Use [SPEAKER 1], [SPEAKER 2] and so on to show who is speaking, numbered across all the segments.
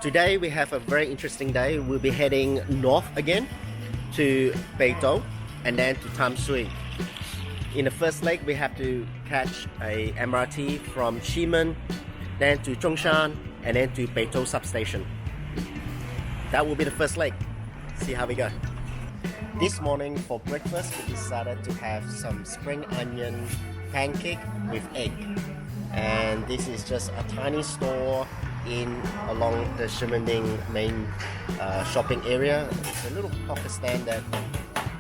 [SPEAKER 1] Today we have a very interesting day. We'll be heading north again to Beitou and then to Tamsui. In the first leg we have to catch a MRT from Ximen, then to Zhongshan and then to Beitou substation. That will be the first leg. See how we go. This morning for breakfast we decided to have some spring onion pancake with egg. And this is just a tiny store along the Ximenling main shopping area. It's a little hawker stand that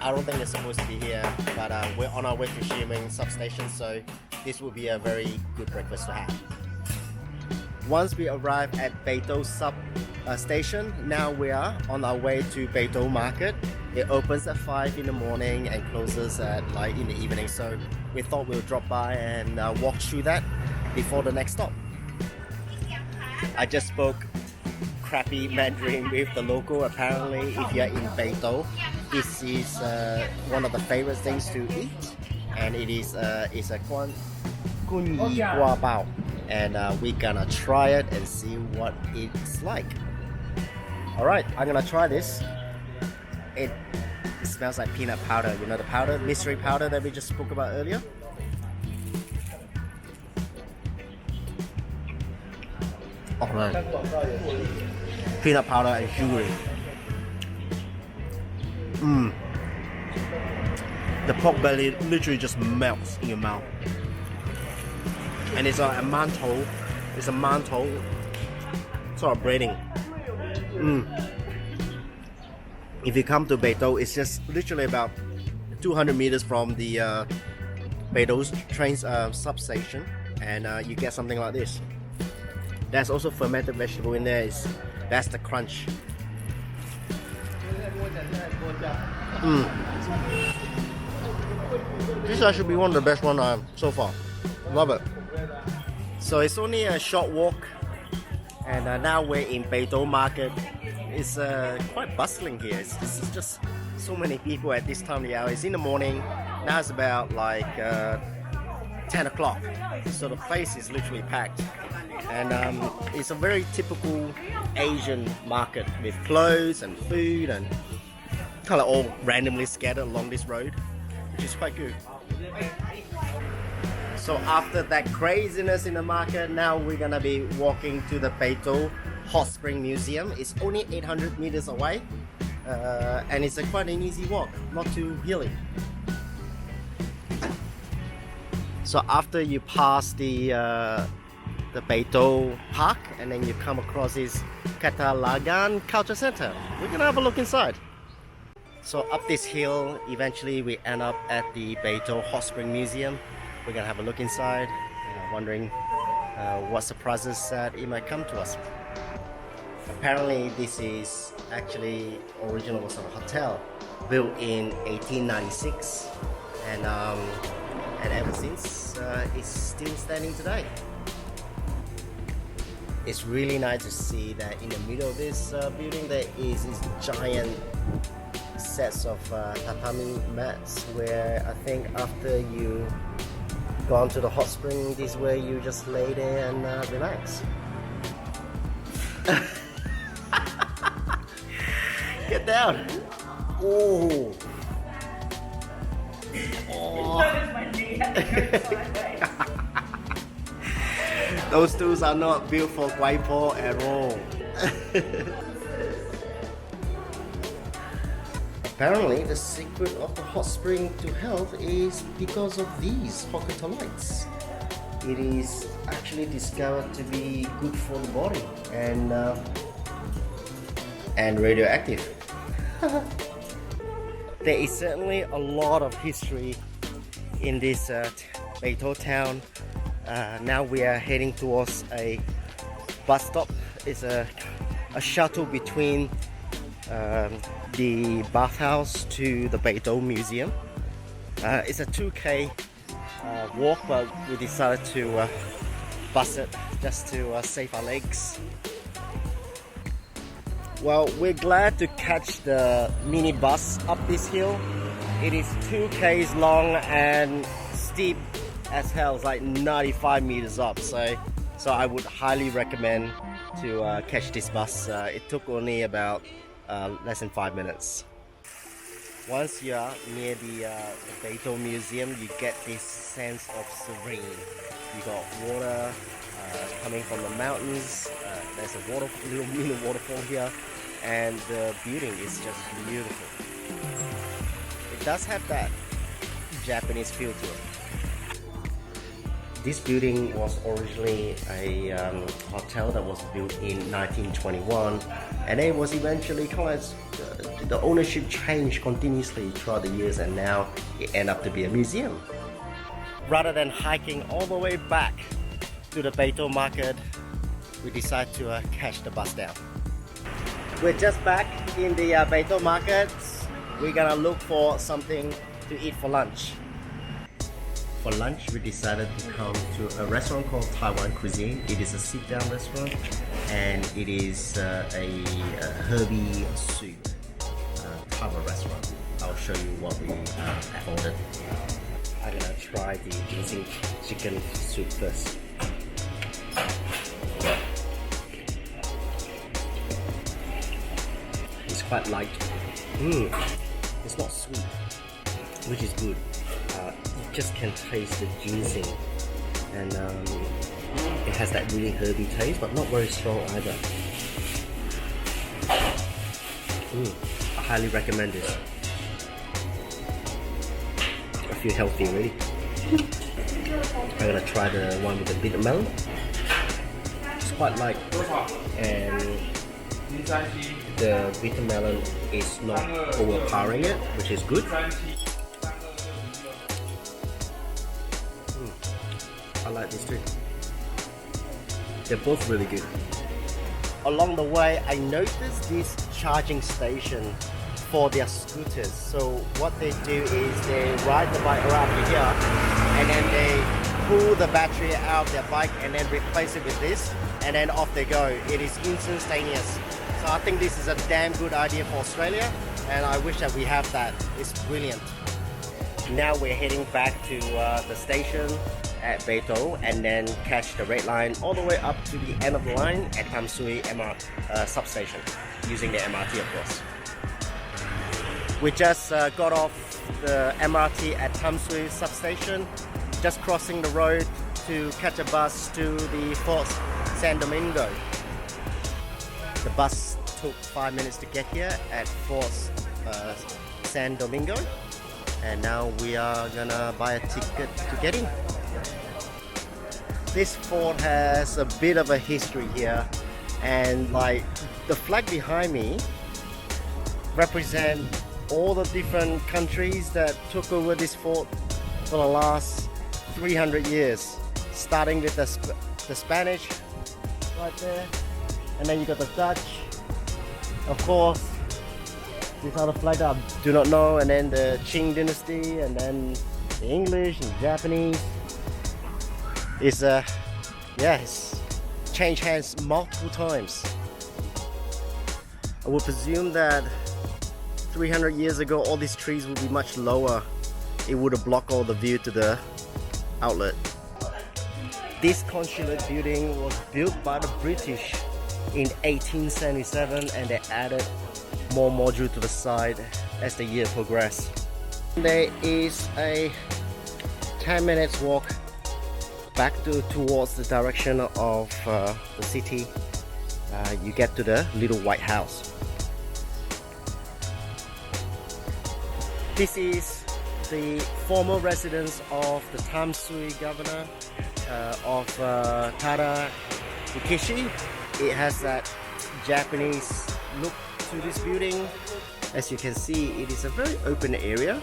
[SPEAKER 1] I don't think it's supposed to be here, but we're on our way to Ximen substation, so this will be a very good breakfast to have. Once we arrive at Beitou station, now we are on our way to Beitou Market. It opens at 5 in the morning and closes at like in the evening, so we thought we'll drop by and walk through that before the next stop. I just spoke crappy Mandarin with the local. Apparently, if you're in Beitou, this is one of the favorite things to eat, and it's a guan yi gua bao, and we're gonna try it and see what it's like. All right, I'm gonna try this. It smells like peanut powder. You know the powder, mystery powder that we just spoke about earlier. Oh man, peanut powder and sugary. The pork belly literally just melts in your mouth, and it's a mantou. It's a mantou sort of breading. If you come to Beitou, it's just literally about 200 meters from the Beitou train substation, and you get something like this. There's also fermented vegetable in there. That's the crunch. This should be one of the best ones so far. Love it. So it's only a short walk, and now we're in Beitou Market. It's quite bustling here. It's just so many people at this time of the hour. It's in the morning. Now it's about like 10 o'clock. So the place is literally packed. And it's a very typical Asian market with clothes and food and kind of all randomly scattered along this road, which is quite good. So after that craziness in the market, now we're gonna be walking to the Beitou Hot Spring Museum. It's only 800 meters away, and it's quite an easy walk, not too hilly. So after you pass the Beitou Park, and then you come across this Catalagan Culture Center. We're gonna have a look inside. So up this hill, eventually we end up at the Beitou Hot Spring Museum. We're gonna have a look inside, wondering what surprises that it might come to us. Apparently this is actually original was a hotel built in 1896, and ever since it's still standing today. It's really nice to see that in the middle of this building there is this giant sets of tatami mats, where I think after you gone to the hot spring, this is where you just lay there and relax. Get down. Oh. Those stools are not built for Guaipo at all. Apparently, the secret of the hot spring to health is because of these Hokuto lights. It is actually discovered to be good for the body and radioactive. There is certainly a lot of history in this Beitou town. Now we are heading towards a bus stop. It's a shuttle between the bathhouse to the Beitou Museum. It's a 2K walk, but we decided to bus it just to save our legs. Well, we're glad to catch the mini bus up this hill. It is 2Ks long and steep as hell. It's like 95 meters up, so I would highly recommend to catch this bus. It took only about less than 5 minutes. Once you are near the Beitou Museum, you get this sense of serene. You got water coming from the mountains. There's a little mini waterfall here, and the building is just beautiful. It does have that Japanese feel to it. This building was originally a hotel that was built in 1921, and it was eventually kind of the ownership changed continuously throughout the years, and now it ended up to be a museum. Rather than hiking all the way back to the Beitou Market, we decided to catch the bus down. We're just back in the Beitou Market. We're gonna look for something to eat for lunch. For lunch, we decided to come to a restaurant called Taiwan Cuisine. It is a sit-down restaurant, and it is a herby soup type of restaurant. I'll show you what we ordered. I'm gonna try the ginseng chicken soup first. It's quite light. It's not sweet, which is good. You just can taste the ginseng, and it has that really herby taste, but not very strong either. I highly recommend this. I feel healthy already. I'm gonna try the one with the bitter melon. It's quite light, and the bitter melon is not overpowering it, which is good. I like this too. They're both really good. Along the way, I noticed this charging station for their scooters. So what they do is they ride the bike around here, and then they pull the battery out of their bike and then replace it with this, and then off they go. It is instantaneous. So I think this is a damn good idea for Australia, and I wish that we have that. It's brilliant. Now we're heading back to the station at Beitou, and then catch the red line all the way up to the end of the line at Tamsui substation, using the MRT, of course. We just got off the MRT at Tamsui substation, just crossing the road to catch a bus to the Fort San Domingo. The bus took 5 minutes to get here at Fort San Domingo, and now we are gonna buy a ticket to get in. This fort has a bit of a history here, and like the flag behind me represent all the different countries that took over this fort for the last 300 years, starting with the Spanish right there, and then you got the Dutch, of course, this other flag that I do not know, and then the Qing dynasty, and then the English and Japanese. It's changed hands multiple times. I would presume that 300 years ago all these trees would be much lower. It would have blocked all the view to the outlet. This consulate building was built by the British in 1877, and they added more modules to the side as the year progressed. There is a 10 minutes walk back towards the direction of the city. You get to the little white house. This is the former residence of the Tamsui governor of Tada Ukishi. It has that Japanese look to this building. As you can see, it is a very open area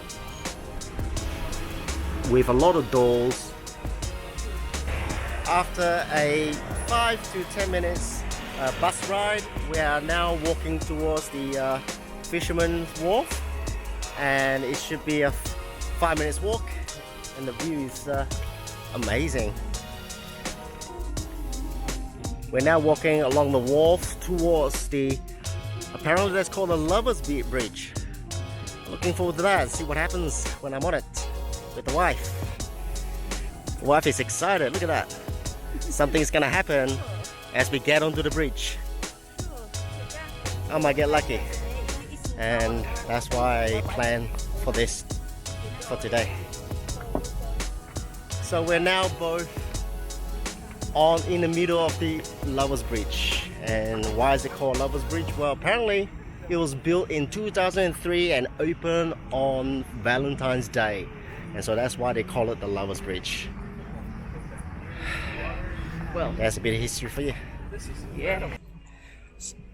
[SPEAKER 1] with a lot of doors. After a 5 to 10 minutes bus ride, we are now walking towards the Fisherman's Wharf, and it should be a 5 minutes walk, and the view is amazing. We're now walking along the wharf towards the, apparently that's called the Lovers Bridge. Looking forward to that, see what happens when I'm on it with the wife. The wife is excited, look at that. Something's gonna happen as we get onto the bridge. I might get lucky, and that's why I plan for this for today. So we're now both in the middle of the Lovers Bridge. And why is it called Lovers Bridge? Well, apparently it was built in 2003 and opened on Valentine's Day, and so that's why they call it the Lovers Bridge. Well, that's a bit of history for you.
[SPEAKER 2] Yeah.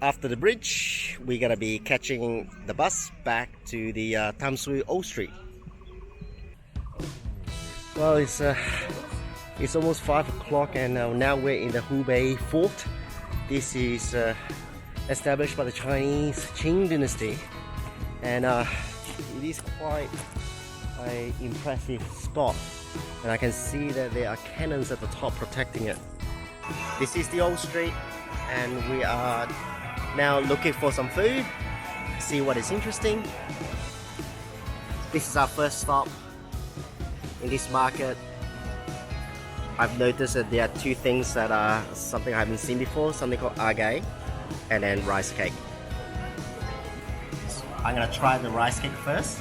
[SPEAKER 1] After the bridge, we're gonna be catching the bus back to the Tamsui Old Street. Well, it's almost 5 o'clock, and now we're in the Hubei Fort. This is established by the Chinese Qing dynasty, and it is quite an impressive spot, and I can see that there are cannons at the top protecting it. This is the old street, and we are now looking for some food, see what is interesting. This is our first stop in this market. I've noticed that there are two things that are something I haven't seen before, something called agay and then rice cake. So I'm gonna try the rice cake first.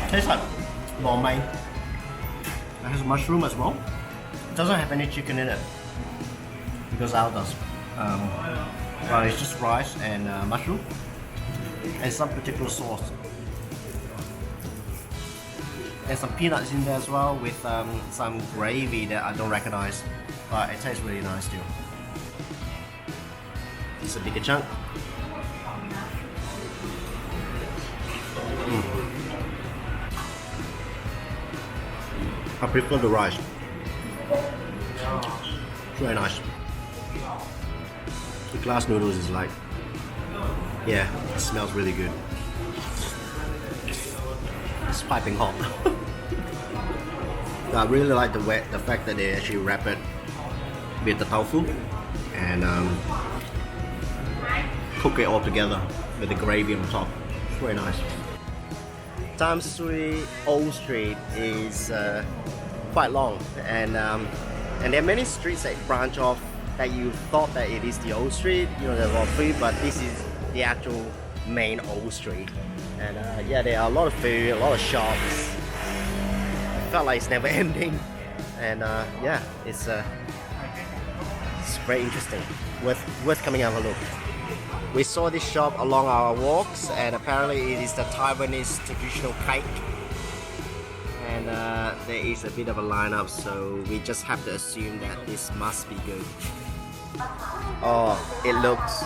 [SPEAKER 1] Tastes like lo mein. It has mushroom as well. It doesn't have any chicken in it, because ours does. Well, it's just rice and mushroom and some particular sauce. There's some peanuts in there as well, with some gravy that I don't recognize, but it tastes really nice too. It's a bigger chunk. I prefer the rice. It's very nice. The glass noodles is like, yeah, it smells really good. It's piping hot. I really like the fact that they actually wrap it with the tofu and cook it all together with the gravy on top. It's very nice. Tamsui Old Street is quite long, and there are many streets that branch off that you thought that it is the old street. You know, there's a lot of food, but this is the actual main old street. And yeah, there are a lot of food, a lot of shops. It felt like it's never ending, and yeah, it's very interesting. Worth coming and have a look. We saw this shop along our walks, and apparently it is the Taiwanese traditional cake. And there is a bit of a lineup, so we just have to assume that this must be good. Oh, it looks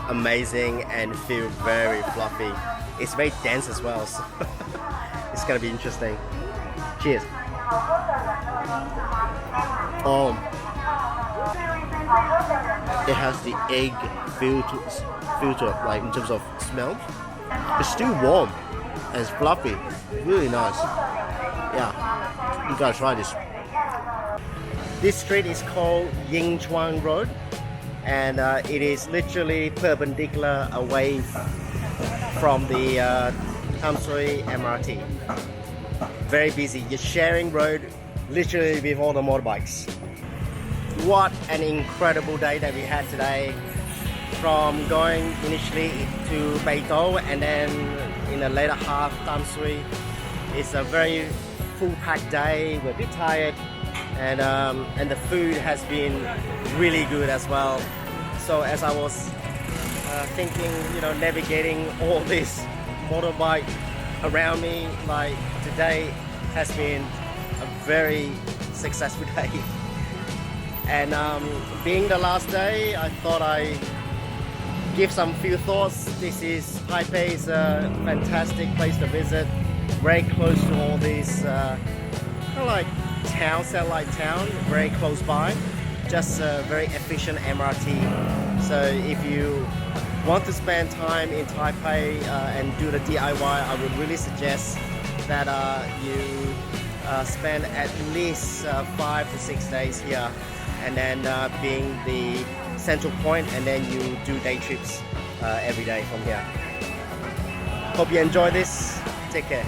[SPEAKER 1] amazing and feels very fluffy. It's very dense as well, so it's gonna be interesting. Cheers. Oh, it has the egg filter, like in terms of smell. It's still warm and it's fluffy, really nice. Yeah, you gotta try this. This street is called Yingchuan Road, and it is literally perpendicular away from the Tamsui MRT. Very busy. You're sharing road literally with all the motorbikes. What an incredible day that we had today. From going initially to Beitou and then in the later half Tamsui. It's a very full packed day. We're a bit tired, and the food has been really good as well. So as I was thinking, you know, navigating all this motorbike around me, like today has been a very successful day. And being the last day, I thought I'd give some few thoughts. This is Taipei is a fantastic place to visit, very close to all these kind of like town, satellite town, very close by. Just a very efficient MRT. So if you want to spend time in Taipei and do the DIY, I would really suggest that you spend at least 5 to 6 days here, and then being the central point, and then you do day trips every day from here. Hope you enjoy this. Take care.